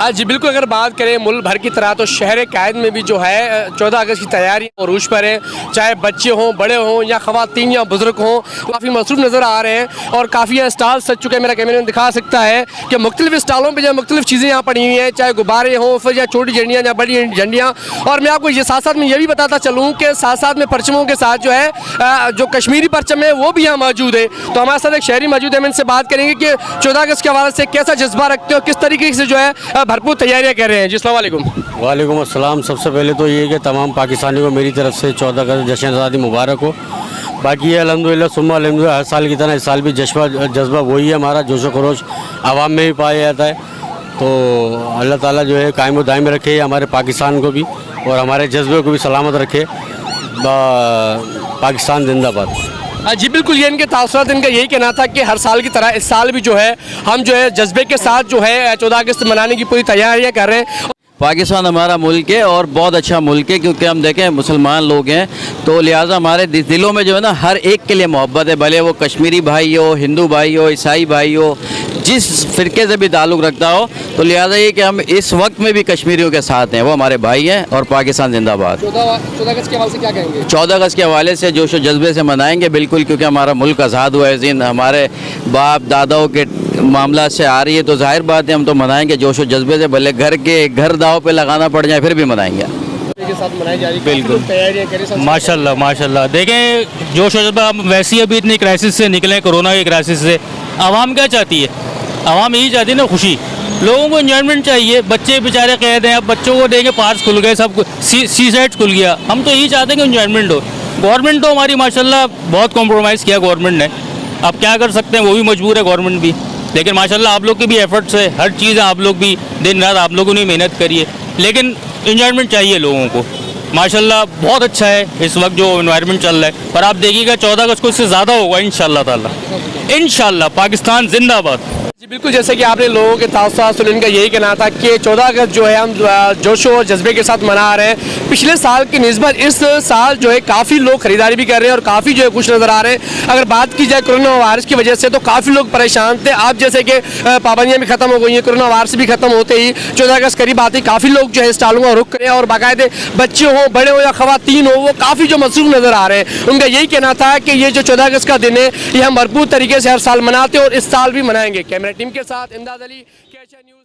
जी बिल्कुल, अगर बात करें मुल्क भर की तरह तो शहर कायद में भी जो है 14 अगस्त की तैयारी अरूज पर है। चाहे बच्चे हों, बड़े हों या ख़वातीन या बुज़ुर्ग हों, काफ़ी मसरूफ़ नज़र आ रहे हैं और काफ़ी यहाँ स्टॉल सज चुके हैं। मेरा कैमरा दिखा सकता है कि मुख्तलिफ़ स्टॉलों पर जो मुख्तलिफ़ चीज़ें यहाँ पड़ी हुई हैं, चाहे गुब्बारे हों फिर या छोटी झंडियाँ या बड़ी झंडियाँ। और मैं आपको ये साथ साथ में ये भी बताता चलूँ कि साथ साथ में परचमों के साथ जो है जो कश्मीरी परचम है वो भी यहाँ मौजूद है। तो हमारे साथ एक शहरी मौजूद है, हम इनसे बात करेंगे कि 14 अगस्त के हवाले से कैसा जज्बा रखते हो, किस तरीके से जो है भरपूर तैयारियां कर रहे हैं। जी अस्सलाम वालेकुम। वालेकुम अस्सलाम। सबसे पहले तो ये कि तमाम पाकिस्तानियों को मेरी तरफ से 14 अगस्त जश्न आज़ादी मुबारक हो। बाकी ये अल्हम्दुलिल्लाह सुम्मा अल्हम्दुलिल्लाह हर साल की तरह इस साल भी जज्बा वही है हमारा, जोश व खरोश आवाम में भी पाया जाता है। तो अल्लाह ताला जो है कायम व दायम रखे हमारे पाकिस्तान को भी और हमारे जज्बे को भी सलामत रखे। पाकिस्तान जिंदाबाद। जी बिल्कुल, ये इनके तासुरात इनका यही कहना था कि हर साल की तरह इस साल भी जो है हम जो है जज्बे के साथ जो है 14 अगस्त मनाने की पूरी तैयारियां कर रहे हैं। पाकिस्तान हमारा मुल्क है और बहुत अच्छा मुल्क है, क्योंकि हम देखें मुसलमान लोग हैं तो लिहाजा हमारे दिलों में जो है ना हर एक के लिए मोहब्बत है, भले वो कश्मीरी भाई हो, हिंदू भाई हो, ईसाई भाई हो, जिस फ़िरके से भी ताल्लुक़ रखता हो। तो लिहाजा ये कि हम इस वक्त में भी कश्मीरियों के साथ हैं, वो हमारे भाई हैं और पाकिस्तान जिंदाबाद। 14 अगस्त के हवाले से क्या कहेंगे? 14 अगस्त के हवाले से जोश व जज्बे से मनाएंगे बिल्कुल, क्योंकि हमारा मुल्क आज़ाद हुआ है, जिन हमारे बाप दादाओं के मामला से आ रही है तो जाहिर बात है हम तो मनाएंगे जोश व जज्बे से, भले घर दाव पे लगाना पड़ जाए फिर भी मनाएंगे। के साथ मनाई जा रही है, बिल्कुल तैयारियां करें माशाल्लाह माशाल्लाह। देखें जोश व जज्बा, हम वैसे ही अभी इतनी क्राइसिस से निकले, कोरोना की क्राइसिस से। आवाम क्या चाहती है? आवाम यही चाहती है ना खुशी, लोगों को एंजॉयमेंट चाहिए। बच्चे बेचारे कैद हैं, अब बच्चों को देंगे पार्क खुल गए, सब सी साइड खुल गया। हम तो यही चाहते हैं कि एंजॉयमेंट हो। गवर्नमेंट तो हमारी माशाल्लाह बहुत कॉम्प्रोमाइज़ किया गवर्नमेंट ने, अब क्या कर सकते हैं, वो भी मजबूर है गवर्नमेंट भी। लेकिन माशाल्लाह आप लोग के भी एफर्ट्स है, हर चीज़ आप लोग भी दिन रात आप लोगों ने मेहनत करी है, लेकिन एंजॉयमेंट चाहिए लोगों को। माशाल्लाह बहुत अच्छा है इस वक्त जो एनवायरनमेंट चल रहा है, पर आप देखिएगा 14 अगस्त को इससे ज़्यादा होगा इंशाल्लाह ताला। इंशाल्लाह पाकिस्तान जिंदाबाद। जी बिल्कुल, जैसे कि आपने लोगों के तासुरात सुने, इनका यही कहना था कि 14 अगस्त जो है हम जोश और जज्बे के साथ मना रहे हैं। पिछले साल की निस्बत इस साल जो है काफ़ी लोग ख़रीदारी भी कर रहे हैं और काफ़ी जो है खुश नज़र आ रहे हैं। अगर बात की जाए कोरोना वायरस की वजह से तो काफ़ी लोग परेशान थे। आप जैसे कि पाबंदियाँ भी ख़त्म हो गई हैं, कोरोना वायरस भी ख़त्म होते ही 14 अगस्त करीब आते, काफ़ी लोग जो है स्टॉलों का रुख करें और बाकायदे बच्चे हों, बड़े हो या ख़वातीन हो, वो काफ़ी जो मसरूफ़ नज़र आ रहे हैं। उनका यही कहना था कि ये जो 14 अगस्त का दिन है ये हम भरपूर तरीके से हर साल मनाते हैं और इस साल भी मनाएंगे। कैमरा टीम के साथ इमदाद अली, KHN न्यूज़।